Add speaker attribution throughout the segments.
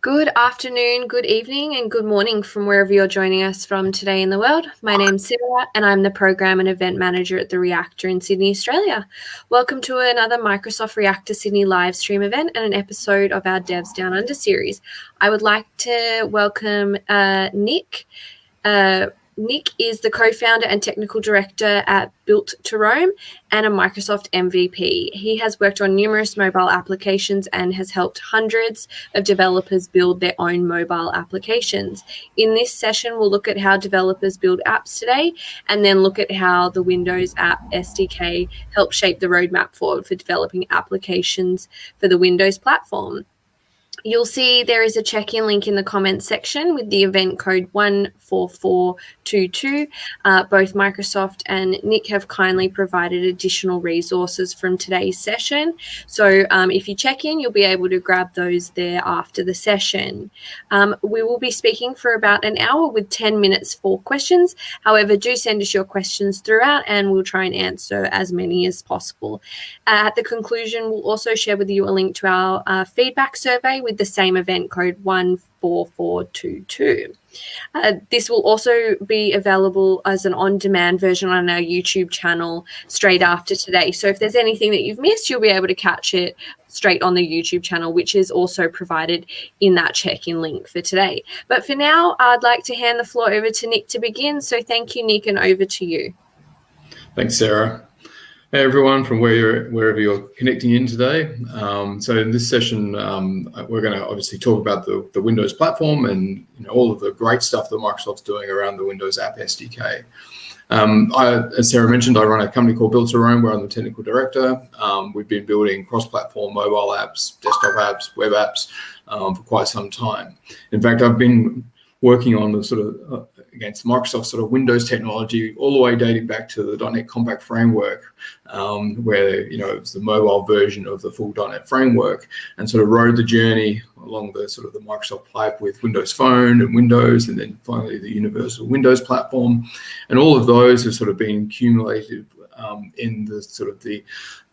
Speaker 1: Good afternoon, good evening, and good morning from wherever you're joining us from today in the world. My name's Sarah, and I'm the Program and Event Manager at the Reactor in Sydney, Australia. Welcome to another Microsoft Reactor Sydney live stream event and an episode of our Devs Down Under series. I would like to welcome Nick. Nick is the co-founder and technical director at Built to Roam and a Microsoft MVP. He has worked on numerous mobile applications and has helped hundreds of developers build their own mobile applications. In this session, we'll look at how developers build apps today and then look at how the Windows App SDK helps shape the roadmap forward for developing applications for the Windows platform. You'll see there is a check-in link in the comments section with the event code 14422. Both Microsoft and Nick have kindly provided additional resources from today's session. So if you check in, you'll be able to grab those there after the session. We will be speaking for about an hour with 10 minutes for questions. However, do send us your questions throughout and we'll try and answer as many as possible. At the conclusion, we'll also share with you a link to our feedback survey with the same event code 14422. This will also be available as an on-demand version on our YouTube channel straight after today. So if there's anything that you've missed, you'll be able to catch it straight on the YouTube channel, which is also provided in that check-in link for today. But for now, I'd like to hand the floor over to Nick to begin. So thank you, Nick, and over to you.
Speaker 2: Thanks, Sarah. Hey everyone from wherever you're connecting in today. So in this session, we're going to obviously talk about the Windows platform and all of the great stuff that Microsoft's doing around the Windows App SDK. As Sarah mentioned, I run a company called Built to Roam where I'm the technical director. We've been building cross-platform mobile apps, desktop apps, web apps for quite some time. In fact, I've been working on the sort of against Microsoft sort of Windows technology all the way dating back to the .NET Compact framework, where it's the mobile version of the full .NET framework, and sort of rode the journey along the sort of the Microsoft pipe with Windows Phone and Windows, and then finally the Universal Windows platform, and all of those have sort of been cumulative in the sort of the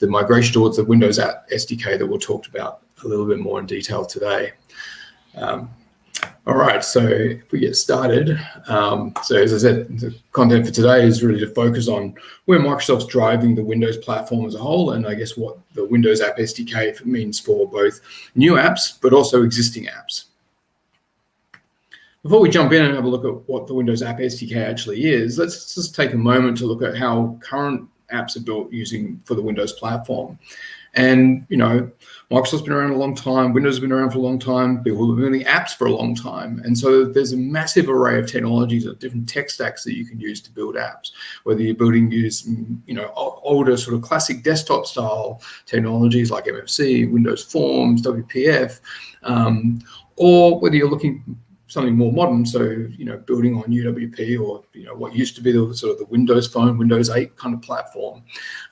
Speaker 2: migration towards the Windows App SDK that we'll talk about a little bit more in detail today. All right, so if we get started, so as I said, the content for today is really to focus on where Microsoft's driving the Windows platform as a whole, and I guess what the Windows App SDK means for both new apps, but also existing apps. Before we jump in and have a look at what the Windows App SDK actually is, let's just take a moment to look at how current apps are built using for the Windows platform. And, Microsoft's been around a long time, Windows has been around for a long time, people have been building apps for a long time. And so there's a massive array of technologies of different tech stacks that you can use to build apps, whether you're using, older sort of classic desktop style technologies like MFC, Windows Forms, WPF, or whether you're looking something more modern, so building on UWP or what used to be the sort of the Windows Phone, Windows 8 kind of platform.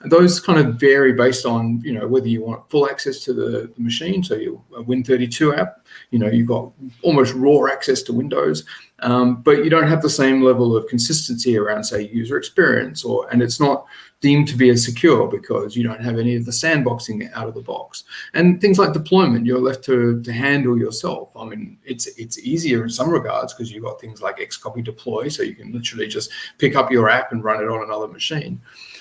Speaker 2: And those kind of vary based on whether you want full access to the machine, so your Win32 app, you've got almost raw access to Windows, but you don't have the same level of consistency around, say, user experience, and it's not deemed to be as secure because you don't have any of the sandboxing out of the box. And things like deployment, you're left to handle yourself. I mean, it's easier in some regards because you've got things like Xcopy deploy, so you can literally just pick up your app and run it on another machine.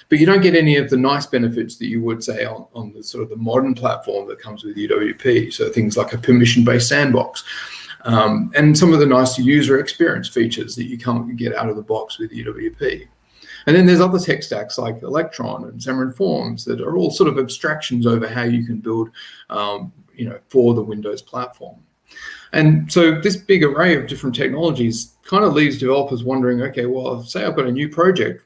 Speaker 2: But you don't get any of the nice benefits that you would say on the sort of the modern platform that comes with UWP. So things like a permission-based sandbox. And some of the nice user experience features that you can't get out of the box with UWP. And then there's other tech stacks like Electron and Xamarin Forms that are all sort of abstractions over how you can build, for the Windows platform. And so this big array of different technologies kind of leaves developers wondering, okay, well, say I've got a new project,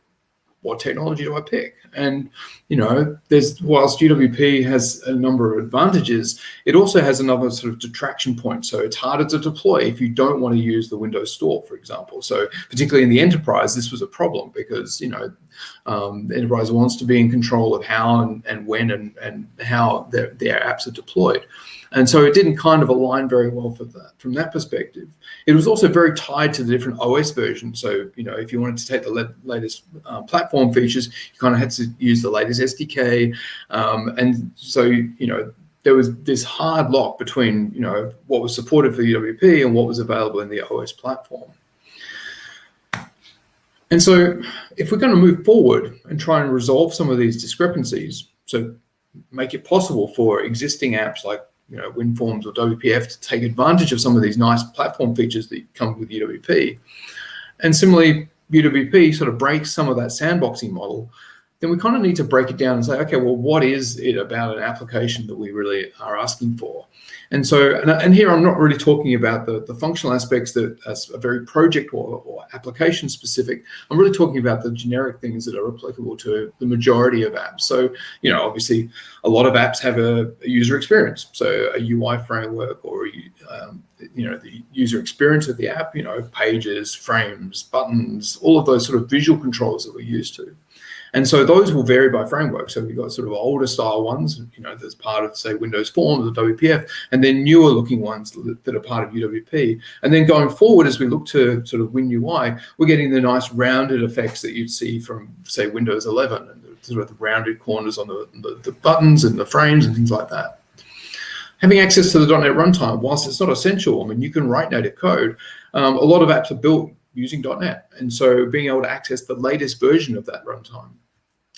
Speaker 2: what technology do I pick? And, whilst UWP has a number of advantages, it also has another sort of detraction point. So it's harder to deploy if you don't want to use the Windows Store, for example. So particularly in the enterprise, this was a problem because, the enterprise wants to be in control of how and when and how their apps are deployed. And so it didn't kind of align very well from that perspective. It was also very tied to the different OS versions. So, if you wanted to take the latest platform features, you kind of had to use the latest SDK. And so, there was this hard lock between, what was supported for UWP and what was available in the OS platform. And so if we're going to move forward and try and resolve some of these discrepancies, so make it possible for existing apps like WinForms or WPF to take advantage of some of these nice platform features that come with UWP, and similarly UWP sort of breaks some of that sandboxing model, then we kind of need to break it down and say, okay, well, what is it about an application that we really are asking for? And so, and here I'm not really talking about the functional aspects that are very project or application specific. I'm really talking about the generic things that are applicable to the majority of apps. So, obviously a lot of apps have a user experience. So a UI framework or, the user experience of the app, pages, frames, buttons, all of those sort of visual controls that we're used to. And so those will vary by framework. So we've got sort of older style ones, that's part of, say, Windows Forms or WPF, and then newer looking ones that are part of UWP. And then going forward, as we look to sort of WinUI, we're getting the nice rounded effects that you'd see from, say, Windows 11, and sort of the rounded corners on the buttons and the frames and things like that. Having access to the .NET runtime, whilst it's not essential, I mean, you can write native code. A lot of apps are built using .NET, and so being able to access the latest version of that runtime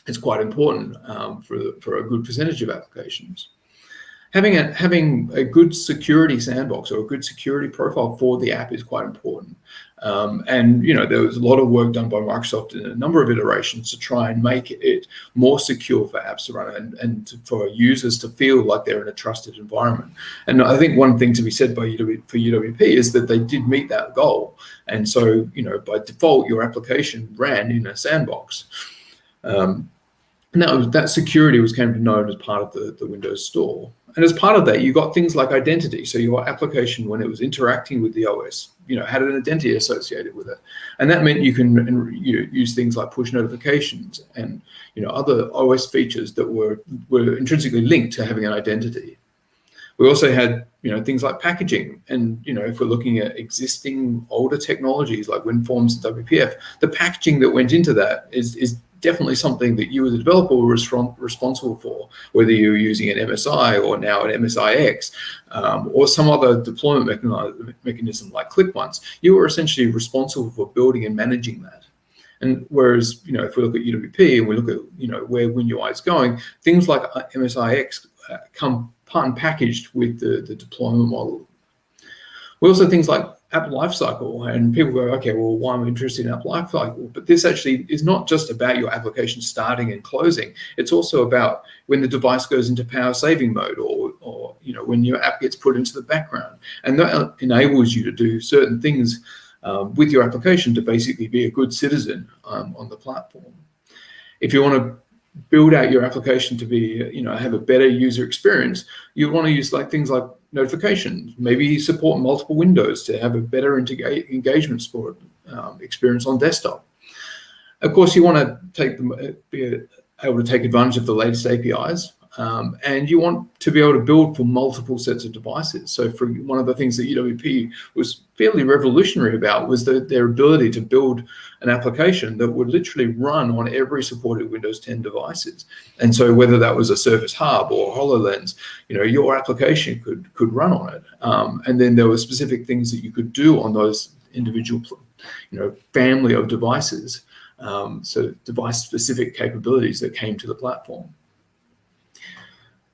Speaker 2: is quite important for a good percentage of applications. Having a good security sandbox or a good security profile for the app is quite important. And there was a lot of work done by Microsoft in a number of iterations to try and make it more secure for apps to run and for users to feel like they're in a trusted environment. And I think one thing to be said for UWP is that they did meet that goal. And so, by default, your application ran in a sandbox. Now that security came to known as part of the Windows Store. And as part of that, you got things like identity. So your application, when it was interacting with the OS, had an identity associated with it. And that meant you can use things like push notifications and other OS features that were intrinsically linked to having an identity. We also had things like packaging, and if we're looking at existing older technologies like WinForms and WPF, the packaging that went into that is definitely something that you as a developer were responsible for, whether you're using an MSI or now an MSIX or some other deployment mechanism like ClickOnce. You were essentially responsible for building and managing that. And whereas, if we look at UWP and we look at, where WinUI is going, things like MSIX come part and packaged with the deployment model. We also things like app lifecycle, and people go, okay, well, why am I interested in app lifecycle? But this actually is not just about your application starting and closing. It's also about when the device goes into power saving mode, or when your app gets put into the background, and that enables you to do certain things with your application to basically be a good citizen on the platform. If you want to build out your application to be, have a better user experience, you want to use things like notifications, maybe support multiple windows to have a better engagement support experience on desktop. Of course, you want to be able to take advantage of the latest APIs, and you want to be able to build for multiple sets of devices. So for one of the things that UWP was fairly revolutionary about was their ability to build an application that would literally run on every supported Windows 10 devices. And so whether that was a Surface Hub or HoloLens, your application could run on it. And then there were specific things that you could do on those individual, family of devices. So device-specific capabilities that came to the platform.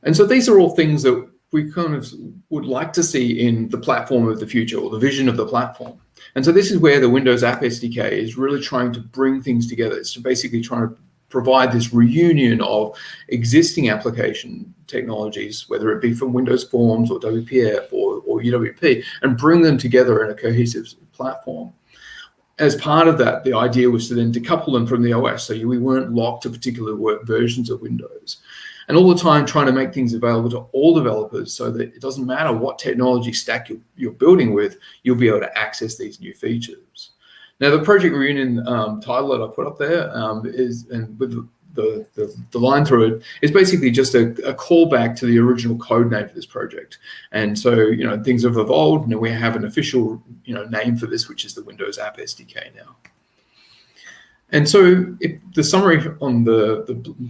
Speaker 2: And so these are all things that we kind of would like to see in the platform of the future, or the vision of the platform. And so this is where the Windows App SDK is really trying to bring things together. It's basically trying to provide this reunion of existing application technologies, whether it be from Windows Forms or WPF or UWP, and bring them together in a cohesive platform. As part of that, the idea was to then decouple them from the OS, so we weren't locked to particular versions of Windows. And all the time trying to make things available to all developers so that it doesn't matter what technology stack you're building with, you'll be able to access these new features. Now, the Project Reunion title that I put up there is, and with the line through it, is basically just a callback to the original code name for this project. And so, things have evolved, and we have an official, name for this, which is the Windows App SDK now. And so the summary on the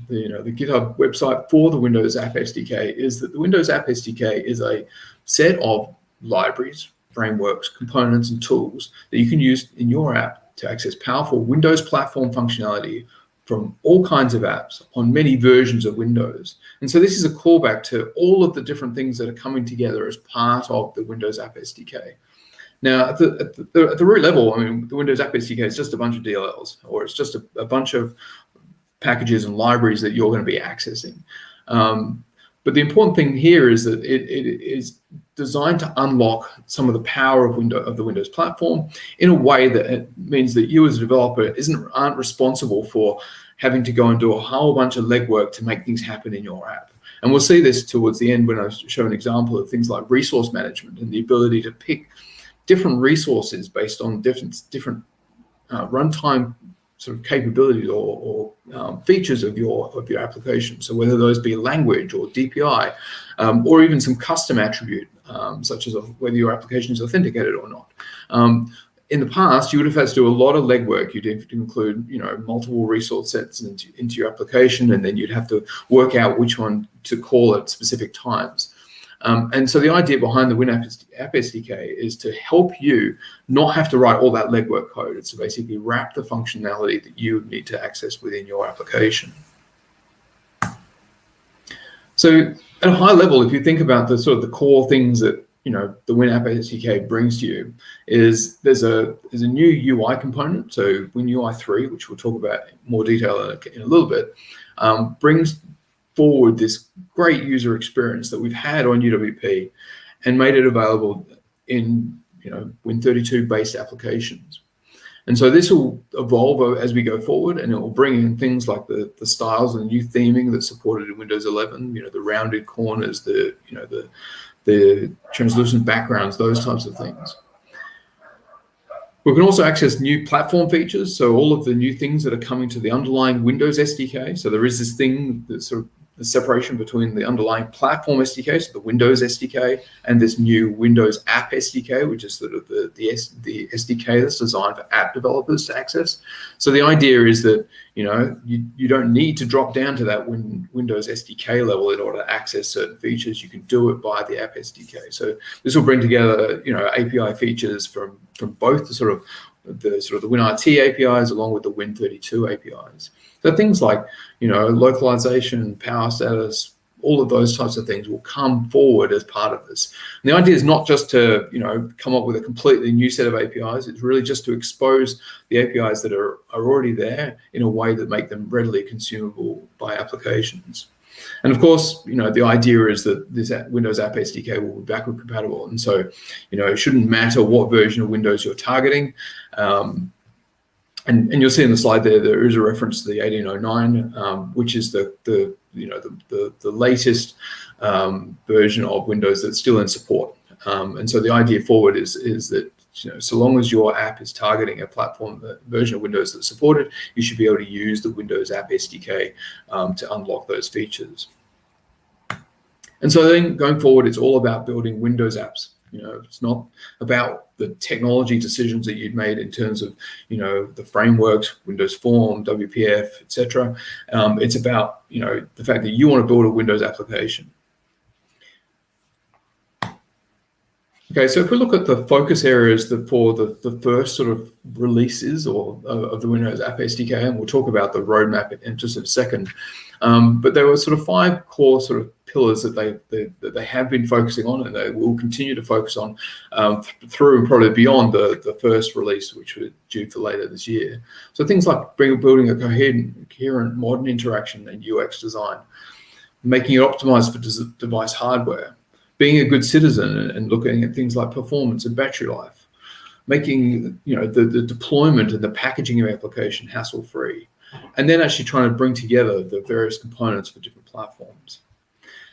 Speaker 2: GitHub website for the Windows App SDK is that the Windows App SDK is a set of libraries, frameworks, components, and tools that you can use in your app to access powerful Windows platform functionality from all kinds of apps on many versions of Windows. And so this is a callback to all of the different things that are coming together as part of the Windows App SDK. Now, at the root level, I mean, the Windows App SDK is just a bunch of DLLs, or it's just a bunch of packages and libraries that you're going to be accessing. But the important thing here is that it is designed to unlock some of the power of the Windows platform in a way that it means that you as a developer aren't responsible for having to go and do a whole bunch of legwork to make things happen in your app. And we'll see this towards the end when I show an example of things like resource management and the ability to pick different resources based on different runtime sort of capabilities or features of your application. So whether those be language or DPI, or even some custom attribute, such as whether your application is authenticated or not. In the past, you would have had to do a lot of legwork. You'd have to include, multiple resource sets into your application, and then you'd have to work out which one to call at specific times. And so the idea behind the WinUI App SDK is to help you not have to write all that legwork code. It's to basically wrap the functionality that you need to access within your application. So at a high level, if you think about the sort of the core things that the WinUI SDK brings to you, is there's a new UI component. So WinUI 3, which we'll talk about in more detail in a little bit, brings forward this great user experience that we've had on UWP and made it available in Win32 based applications. And so this will evolve as we go forward, and it will bring in things like the styles and new theming that's supported in Windows 11, the rounded corners, the translucent backgrounds, those types of things. We can also access new platform features, so all of the new things that are coming to the underlying Windows SDK. So there is this thing that's sort of the separation between the underlying platform SDK, so the Windows SDK, and this new Windows App SDK, which is sort of the SDK that's designed for app developers to access. So the idea is that you don't need to drop down to that Windows SDK level in order to access certain features. You can do it by the App SDK. So this will bring together API features from both the WinUI APIs along with the Win32 APIs. So things like, localization, power status, all of those types of things will come forward as part of this. And the idea is not just to, come up with a completely new set of APIs. It's really just to expose the APIs that are already there in a way that make them readily consumable by applications. And of course, the idea is that this Windows App SDK will be backward compatible. And so, it shouldn't matter what version of Windows you're targeting. And you'll see in the slide there is a reference to the 1809, which is the latest version of Windows that's still in support. And so the idea forward is that so long as your app is targeting a platform version of Windows that's supported, you should be able to use the Windows App SDK to unlock those features. And so then going forward, it's all about building Windows apps. It's not about the technology decisions that you'd made in terms of, the frameworks, Windows Form, WPF, etc. It's about, the fact that you want to build a Windows application. Okay, so if we look at the focus areas for the first sort of releases of the Windows App SDK, and we'll talk about the roadmap in just a second. But there were sort of 5 core sort of pillars that they have been focusing on, and they will continue to focus on through and probably beyond the first release, which was due for later this year. So things like building a coherent modern interaction and UX design, making it optimized for device hardware, being a good citizen and looking at things like performance and battery life, making the deployment and the packaging of application hassle-free, and then actually trying to bring together the various components for different platforms.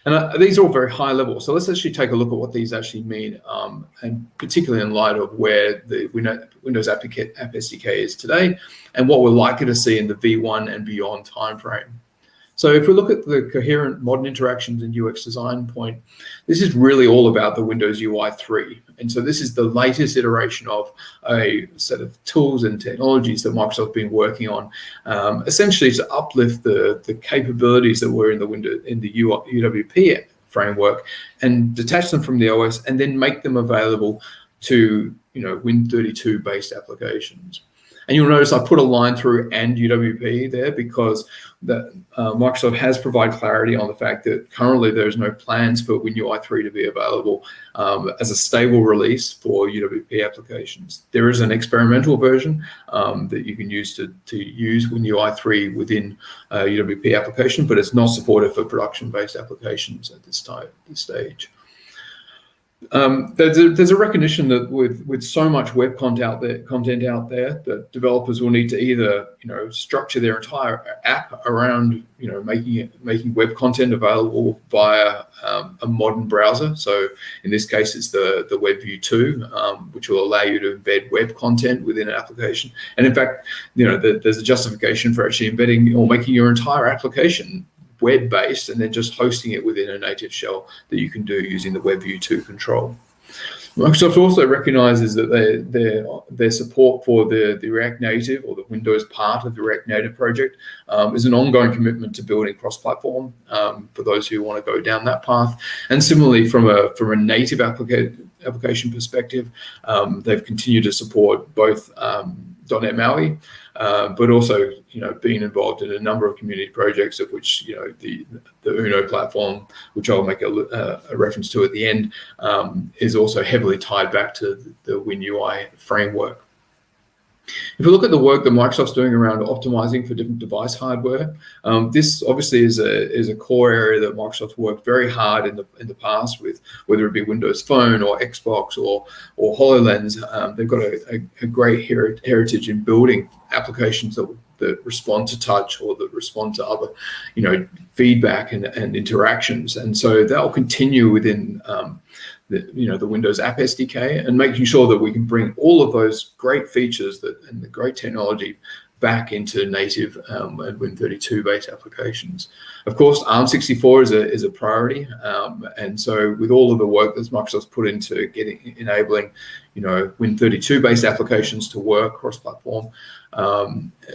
Speaker 2: And these are all very high level. So let's actually take a look at what these actually mean, and particularly in light of where the Windows App SDK is today and what we're likely to see in the V1 and beyond timeframe. So if we look at the coherent modern interactions and UX design point, this is really all about the Windows UI 3. And so this is the latest iteration of a set of tools and technologies that Microsoft's been working on, essentially to uplift the capabilities that were in the UWP framework and detach them from the OS and then make them available to Win32 based applications. And you'll notice I put a line through and UWP there because Microsoft has provided clarity on the fact that currently there's no plans for WinUI 3 to be available as a stable release for UWP applications. There is an experimental version that you can use to use WinUI 3 within UWP application, but it's not supported for production-based applications at this stage. There's a recognition that with so much web content out there, that developers will need to either structure their entire app around making web content available via a modern browser. So in this case, it's the WebView 2, which will allow you to embed web content within an application. And in fact, there's a justification for actually embedding or making your entire application web-based and then just hosting it within a native shell that you can do using the WebView 2 control. Microsoft also recognizes that their support for the React Native or the Windows part of the React Native project is an ongoing commitment to building cross-platform for those who want to go down that path. And similarly, from a native application perspective, they've continued to support both .NET MAUI, but also being involved in a number of community projects, of which the Uno platform, which I'll make a reference to at the end, is also heavily tied back to the WinUI framework. If we look at the work that Microsoft's doing around optimizing for different device hardware, this obviously is a core area that Microsoft's worked very hard in the past with, whether it be Windows Phone or Xbox or HoloLens. They've got a great heritage in building applications that respond to touch or that respond to other, feedback and interactions, and so that'll continue within the Windows App SDK, and making sure that we can bring all of those great features and the great technology back into native and Win32 based applications. Of course, ARM64 is a priority, and so with all of the work that Microsoft's put into enabling Win32 based applications to work cross-platform,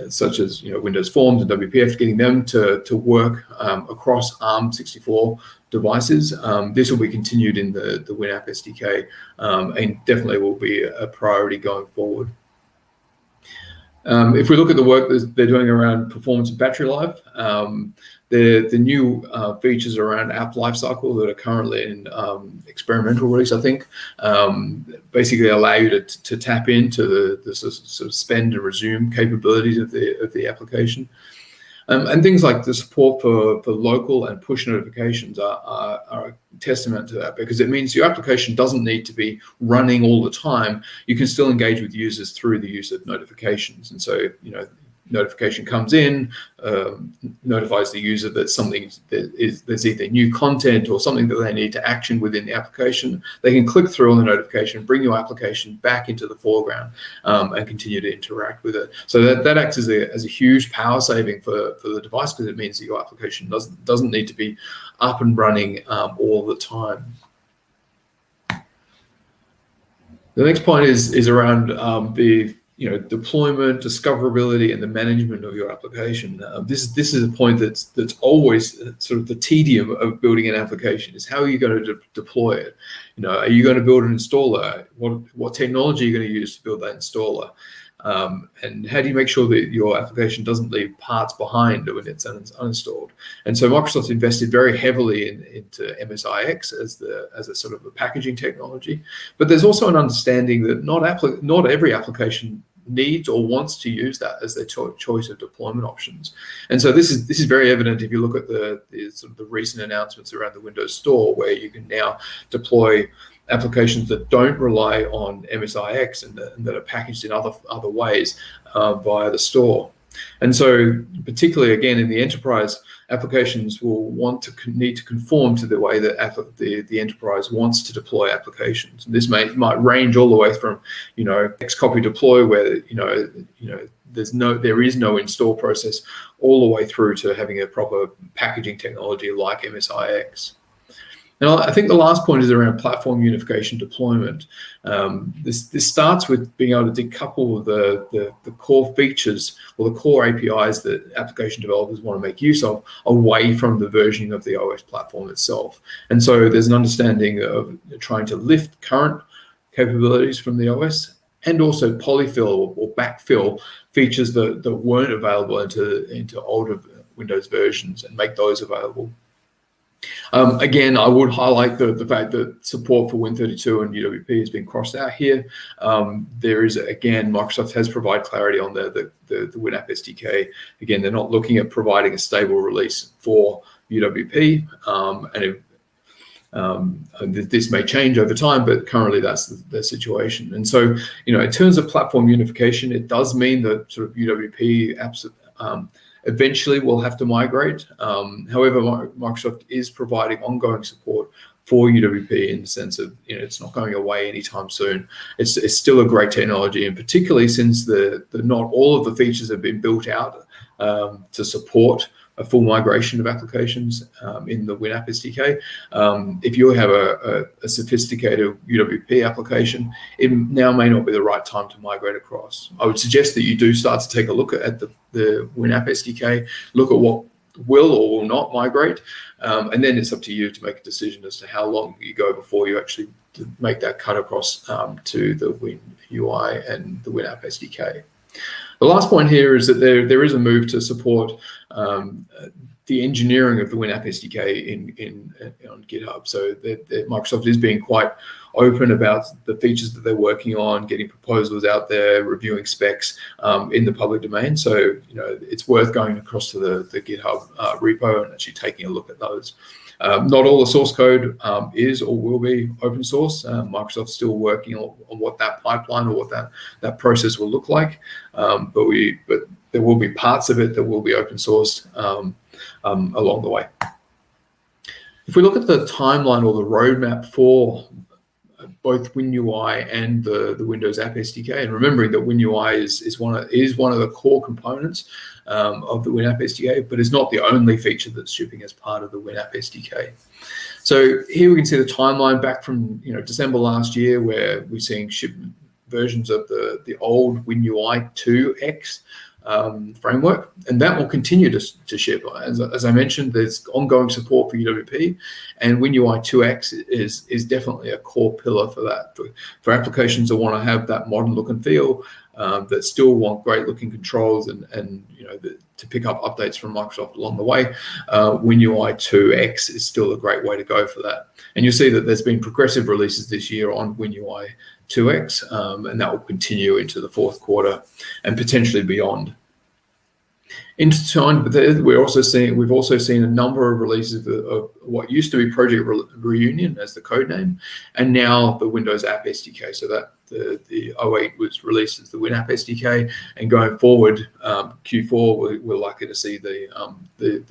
Speaker 2: such as Windows Forms and WPF, getting them to work across ARM64 devices. This will be continued in the WinApp SDK, and definitely will be a priority going forward. If we look at the work that they're doing around performance and battery life, the new features around app lifecycle that are currently in experimental release, I think, basically allow you to tap into the sort of spend and resume capabilities of the application. And things like the support for local and push notifications are a testament to that, because it means your application doesn't need to be running all the time. You can still engage with users through the use of notifications. And so, notification comes in, notifies the user that there's either new content or something that they need to action within the application. They can click through on the notification, bring your application back into the foreground, and continue to interact with it. So that acts as a huge power saving for the device, because it means that your application doesn't need to be up and running all the time. The next point is around the deployment, discoverability, and the management of your application. This is a point that's always sort of the tedium of building an application, is how are you going to deploy it? Are you going to build an installer? What technology are you going to use to build that installer? And how do you make sure that your application doesn't leave parts behind when it's uninstalled? And so Microsoft invested very heavily into MSIX as a sort of a packaging technology. But there's also an understanding that not every application needs or wants to use that as their choice of deployment options. And so this is very evident if you look at the sort of the recent announcements around the Windows Store, where you can now deploy applications that don't rely on MSIX and that are packaged in other ways via the store. And so particularly, again, in the enterprise, applications will need to conform to the way that the enterprise wants to deploy applications. And this might range all the way from, Xcopy deploy, where there is no install process, all the way through to having a proper packaging technology like MSIX. Now, I think the last point is around platform unification deployment. This starts with being able to decouple the core features or the core APIs that application developers want to make use of away from the versioning of the OS platform itself. And so there's an understanding of trying to lift current capabilities from the OS and also polyfill or backfill features that weren't available into older Windows versions and make those available. Again, I would highlight the fact that support for Win32 and UWP has been crossed out here. There is, again, Microsoft has provided clarity on the WinUI SDK. Again, they're not looking at providing a stable release for UWP, and this may change over time, but currently that's the situation. And so, in terms of platform unification, it does mean that sort of UWP apps eventually we'll have to migrate. However, Microsoft is providing ongoing support for UWP in the sense of, it's not going away anytime soon. It's still a great technology, and particularly since not all of the features have been built out to support a full migration of applications in the WinUI SDK. If you have a sophisticated UWP application, it now may not be the right time to migrate across. I would suggest that you do start to take a look at the WinUI SDK, look at what will or will not migrate, and then it's up to you to make a decision as to how long you go before you actually make that cut across to the WinUI and the WinUI SDK. The last point here is that there is a move to support the engineering of the WinUI SDK on GitHub. So Microsoft is being quite open about the features that they're working on, getting proposals out there, reviewing specs in the public domain. So it's worth going across to the GitHub repo and actually taking a look at those. Not all the source code is or will be open source. Microsoft's still working on what that pipeline or what that process will look like. But there will be parts of it that will be open sourced along the way. If we look at the timeline or the roadmap for both WinUI and the Windows App SDK, and remembering that WinUI is one of the core components of the WinUI SDK, but it's not the only feature that's shipping as part of the WinUI SDK. So here we can see the timeline back from December last year, where we're seeing ship versions of the old WinUI 2X framework, and that will continue to ship. As I mentioned, there's ongoing support for UWP, and WinUI 2X is definitely a core pillar for that. For applications that want to have that modern look and feel, that still want great looking controls and to pick up updates from Microsoft along the way, WinUI 2X is still a great way to go for that. And you'll see that there's been progressive releases this year on WinUI 2X, and that will continue into the fourth quarter and potentially beyond. Intertwined with that, we've also seen a number of releases of what used to be Project Reunion as the code name, and now the Windows App SDK. So that the 08 was released as the WinUI SDK, and going forward, Q4 we're likely to see the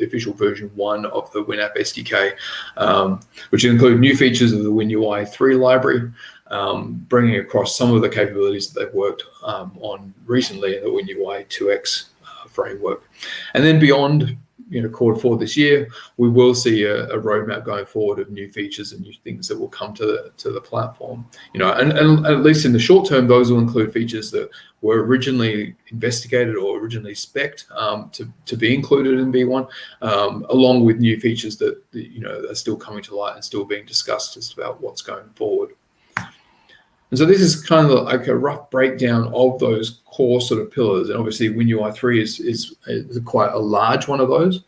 Speaker 2: official version 1 of the WinUI SDK, which include new features of the WinUI III library, bringing across some of the capabilities that they've worked on recently in the WinUI 2X framework. And then beyond quarter 4 this year, we will see a roadmap going forward of new features and new things that will come to the platform. And at least in the short term, those will include features that were originally investigated or originally spec'd to be included in V1, along with new features that are still coming to light and still being discussed as about what's going forward. And so this is kind of like a rough breakdown of those core sort of pillars. And obviously WinUI 3 is quite a large one of those.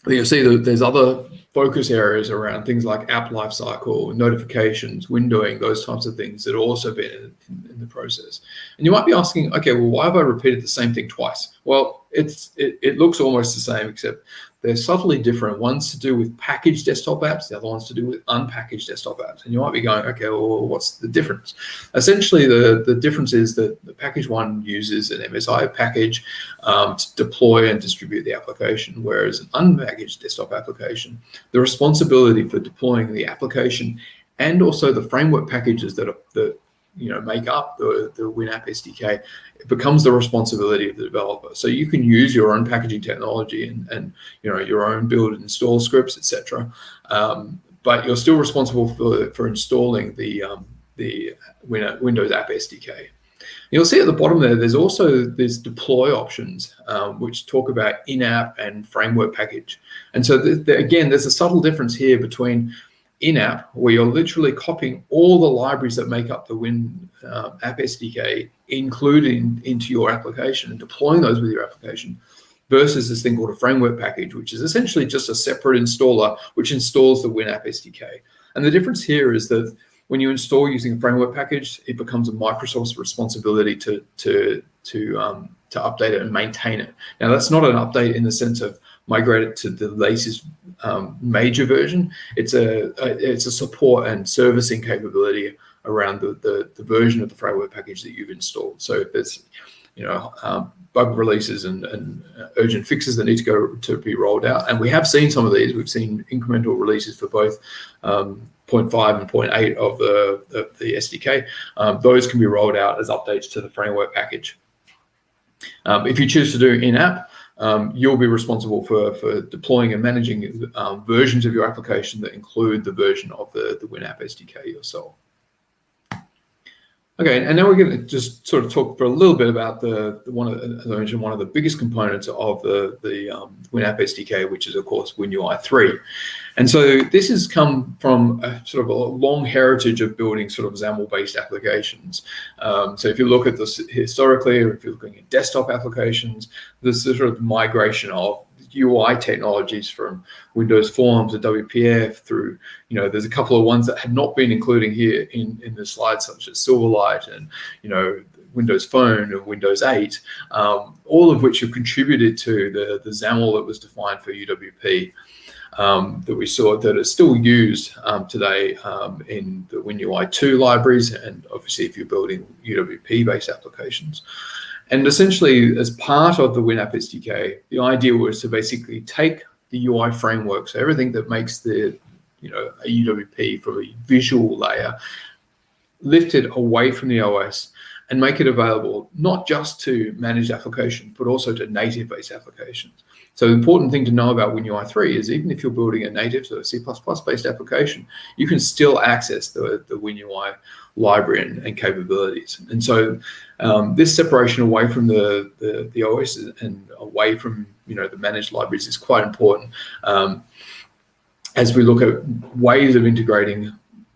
Speaker 2: You'll see that there's other focus areas around things like app lifecycle, notifications, windowing, those types of things that have also been in the process. And you might be asking, okay, well, why have I repeated the same thing twice? Well, it looks almost the same, except they're subtly different. One's to do with packaged desktop apps, the other one's to do with unpackaged desktop apps. And you might be going, okay, well, what's the difference? Essentially, the difference is that the packaged one uses an MSI package to deploy and distribute the application, whereas an unpackaged desktop application, the responsibility for deploying the application and also the framework packages that make up the WinUI SDK, it becomes the responsibility of the developer. So you can use your own packaging technology and your own build and install scripts, etc. But you're still responsible for installing the Windows App SDK. You'll see at the bottom there's deploy options, which talk about in-app and framework package. And so again, there's a subtle difference here between in-app, where you're literally copying all the libraries that make up the App SDK, including into your application and deploying those with your application, versus this thing called a framework package, which is essentially just a separate installer which installs the WinUI SDK. And the difference here is that when you install using a framework package, it becomes a Microsoft's responsibility to update it and maintain it. Now, that's not an update in the sense of migrate it to the latest major version. It's a support and servicing capability around the version of the framework package that you've installed. So if there's bug releases and urgent fixes that need to be rolled out, and we have seen some of these. We've seen incremental releases for both 0.5 and 0.8 of the SDK. Those can be rolled out as updates to the framework package. If you choose to do in-app, you'll be responsible for deploying and managing versions of your application that include the version of the WinUI SDK yourself. Okay, and now we're going to just sort of talk for a little bit about as I mentioned, one of the biggest components of the WinUI SDK, which is of course WinUI 3. And so this has come from a sort of a long heritage of building sort of XAML-based applications. So if you look at this historically, or if you're looking at desktop applications, there's sort of migration of UI technologies from Windows Forms to WPF through, there's a couple of ones that had not been included here in the slide, such as Silverlight and, Windows Phone and Windows 8, all of which have contributed to the XAML that was defined for UWP. That we saw that is still used today in the WinUI II libraries, and obviously if you're building UWP-based applications. And essentially, as part of the WinUI SDK, the idea was to basically take the UI framework, so everything that makes a UWP from a visual layer, lift it away from the OS and make it available not just to managed applications, but also to native-based applications. So the important thing to know about WinUI 3 is even if you're building a native, so a C++-based application, you can still access the WinUI library and capabilities. And so this separation away from the OS and away from the managed libraries is quite important as we look at ways of integrating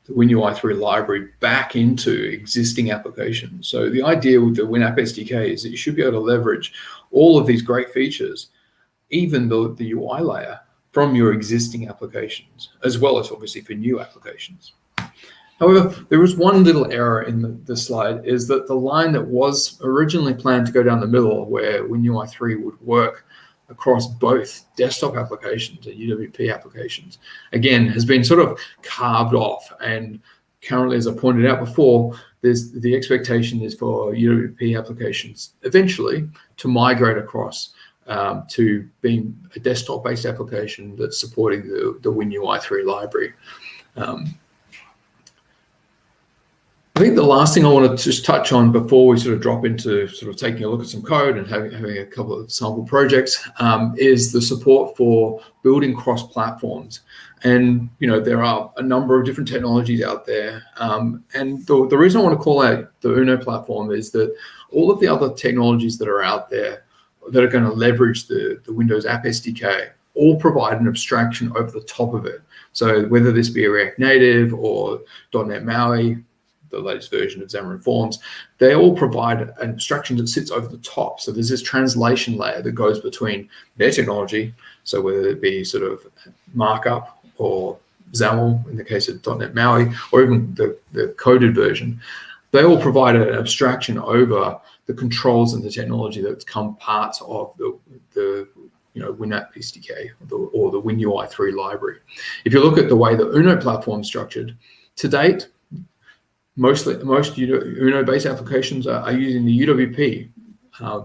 Speaker 2: the WinUI 3 library back into existing applications. So the idea with the WinUI SDK is that you should be able to leverage all of these great features, even the UI layer, from your existing applications, as well as obviously for new applications. However, there was one little error in the slide, is that the line that was originally planned to go down the middle, where WinUI 3 would work across both desktop applications and UWP applications, again, has been sort of carved off. And currently, as I pointed out before, the expectation is for UWP applications eventually to migrate across to being a desktop-based application that's supporting the WinUI 3 library. I think the last thing I want to just touch on before we sort of drop into sort of taking a look at some code and having a couple of sample projects is the support for building cross platforms. And there are a number of different technologies out there. And the reason I want to call out the Uno platform is that all of the other technologies that are out there that are going to leverage the Windows App SDK all provide an abstraction over the top of it. So whether this be a React Native or .NET MAUI, the latest version of Xamarin Forms, they all provide an abstraction that sits over the top. So there's this translation layer that goes between their technology, so whether it be sort of markup or XAML in the case of .NET MAUI, or even the coded version, they all provide an abstraction over the controls and the technology that's come parts of the WinApp SDK or the WinUI 3 library. If you look at the way the Uno platform is structured, to date, most Uno-based applications are using the UWP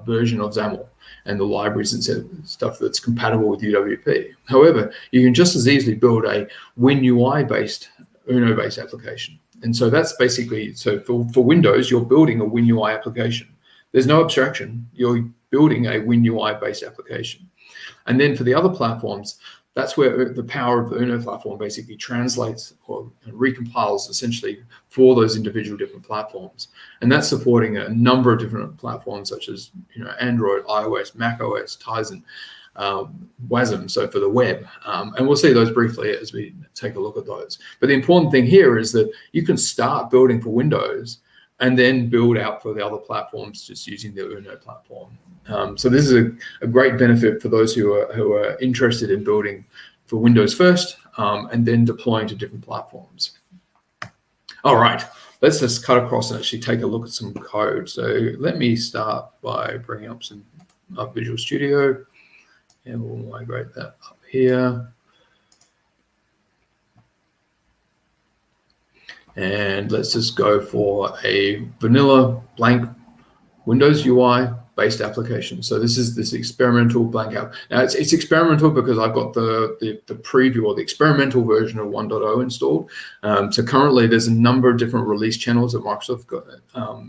Speaker 2: version of XAML and the libraries and stuff that's compatible with UWP. However, you can just as easily build a WinUI-based Uno-based application. And so that's basically, so for Windows, you're building a WinUI application. There's no abstraction. You're building a WinUI-based application. And then for the other platforms, that's where the power of the Uno platform basically translates or recompiles essentially for those individual different platforms. And that's supporting a number of different platforms such as Android, iOS, macOS, Tizen, WASM, so for the web. And we'll see those briefly as we take a look at those. But the important thing here is that you can start building for Windows and then build out for the other platforms just using the Uno platform. So this is a great benefit for those who are interested in building for Windows first and then deploying to different platforms. All right, let's just cut across and actually take a look at some code. So let me start by bringing up some Visual Studio, and we'll migrate that up here. And let's just go for a vanilla blank Windows UI based application. So this is this experimental blank app. Now it's experimental because I've got the preview or the experimental version of 1.0 installed. So currently there's a number of different release channels that Microsoft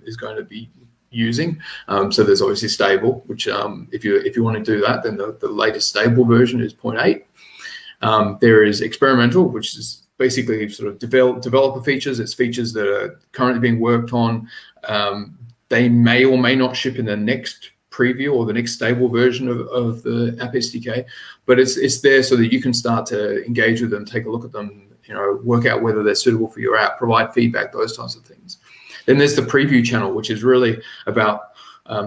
Speaker 2: is going to be using. So there's obviously stable, which if you want to do that, then the latest stable version is 0.8. There is experimental, which is basically sort of developer features. It's features that are currently being worked on. They may or may not ship in the next preview or the next stable version of the App SDK, but it's there so that you can start to engage with them, take a look at them, work out whether they're suitable for your app, provide feedback, those types of things. Then there's the preview channel, which is really about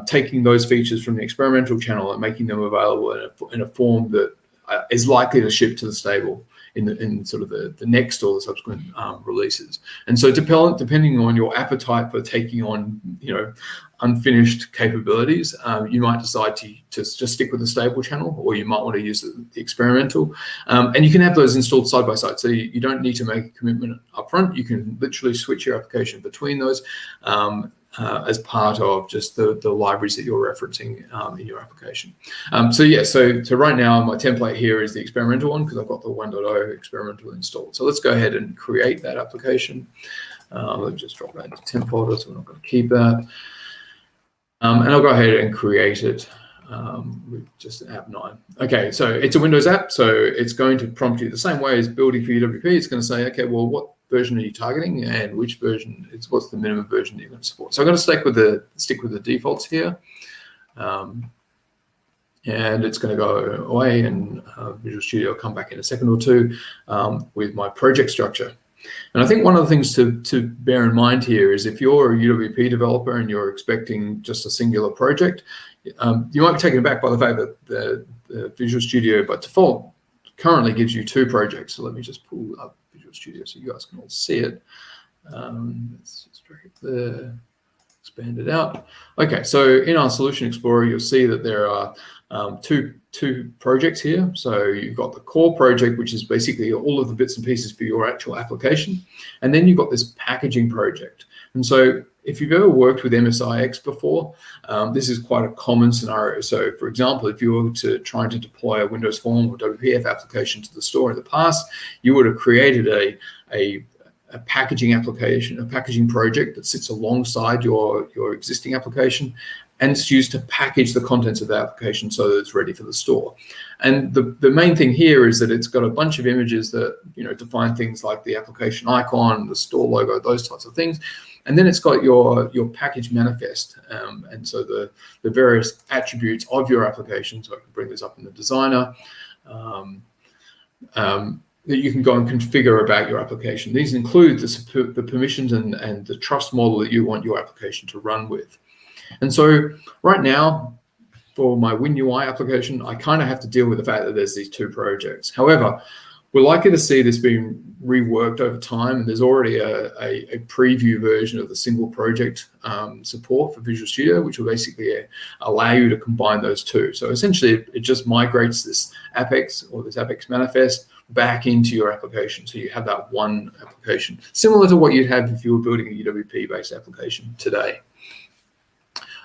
Speaker 2: taking those features from the experimental channel and making them available in a form that is likely to ship to the stable in sort of the next or the subsequent releases. And so depending on your appetite for taking on unfinished capabilities, you might decide to just stick with the stable channel, or you might want to use the experimental. And you can have those installed side by side, so you don't need to make a commitment upfront. You can literally switch your application between those as part of just the libraries that you're referencing in your application. So right now my template here is the experimental one because I've got the 1.0 experimental installed. So let's go ahead and create that application. Let me just drop that into temp folder, so we're not going to keep that. And I'll go ahead and create it with just app 9. Okay, so it's a Windows app, so it's going to prompt you the same way as building for UWP. It's going to say, okay, well, what version are you targeting, and which version? What's the minimum version that you're going to support? So I'm going to stick with the defaults here, and it's going to go away, and Visual Studio will come back in a second or two with my project structure. And I think one of the things to bear in mind here is if you're a UWP developer and you're expecting just a singular project, you might be taken aback by the fact that the Visual Studio by default currently gives you 2 projects. So let me just pull up Visual Studio so you guys can all see it. Let's just drag it there, expand it out. Okay, so in our Solution Explorer, you'll see that there are two projects here. So you've got the core project, which is basically all of the bits and pieces for your actual application. And then you've got this packaging project. And so if you've ever worked with MSIX before, this is quite a common scenario. So for example, if you were trying to deploy a Windows Form or WPF application to the store in the past, you would have created a packaging application, a packaging project that sits alongside your existing application, and it's used to package the contents of the application so that it's ready for the store. And the main thing here is that it's got a bunch of images that define things like the application icon, the store logo, those types of things. And then it's got your package manifest, and so the various attributes of your application. So I can bring this up in the designer. That you can go and configure about your application. These include the permissions and the trust model that you want your application to run with. And so right now, for my WinUI application, I kind of have to deal with the fact that there's these 2 projects. However, We're likely to see this being reworked over time, and there's already a preview version of the single project support for Visual Studio, which will basically allow you to combine those two. So essentially, it just migrates this Apex or this Apex manifest back into your application. So you have that one application, similar to what you'd have if you were building a UWP-based application today.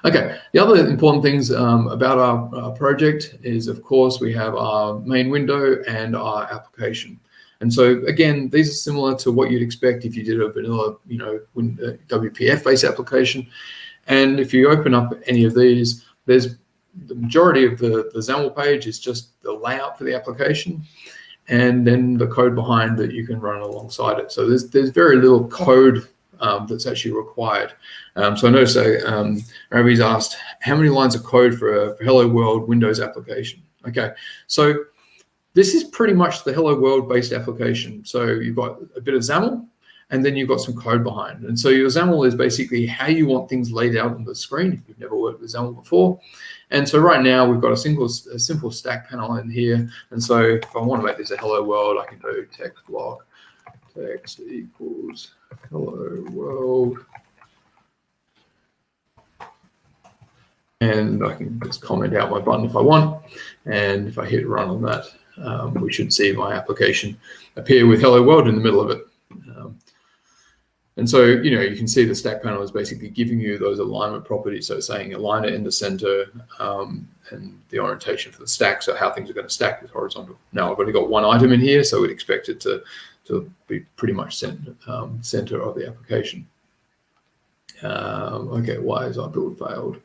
Speaker 2: Okay, the other important things about our project is, of course, we have our main window and our application. And so, again, these are similar to what you'd expect if you did a vanilla, WPF-based application. And if you open up any of these, there's the majority of the XAML page is just the layout for the application, and then the code behind that you can run alongside it. So there's very little code that's actually required. So I noticed Ravi's asked, how many lines of code for a Hello World Windows application? Okay, so this is pretty much the Hello World based application. So you've got a bit of XAML, and then you've got some code behind. And so your XAML is basically how you want things laid out on the screen if you've never worked with XAML before. And so right now we've got a simple stack panel in here. And so if I want to make this a Hello World, I can do text block, text equals Hello World. And I can just comment out my button if I want. And if I hit run on that, we should see my application appear with Hello World in the middle of it. And so, you can see the stack panel is basically giving you those alignment properties. So saying align it in the center and the orientation for the stack. So how things are going to stack is horizontal. Now I've only got one item in here, so we'd expect it to be pretty much center of the application. Okay, why has our build failed?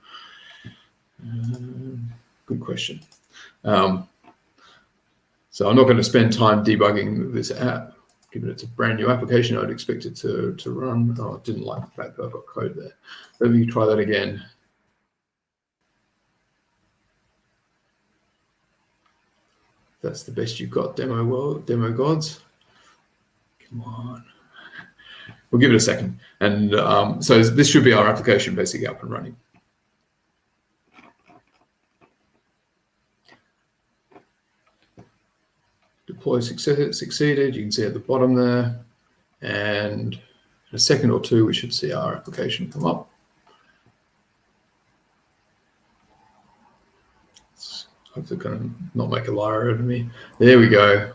Speaker 2: Good question. So I'm not going to spend time debugging this app. Given it's a brand new application, I'd expect it to run. Oh, I didn't like the fact that I've got code there. Let me try that again. That's the best you've got, demo gods. Come on. We'll give it a second. And so this should be our application basically up and running. Deploy succeeded, you can see at the bottom there, and in a second or two we should see our application come up. Hopefully going to not make a liar out of me. There we go,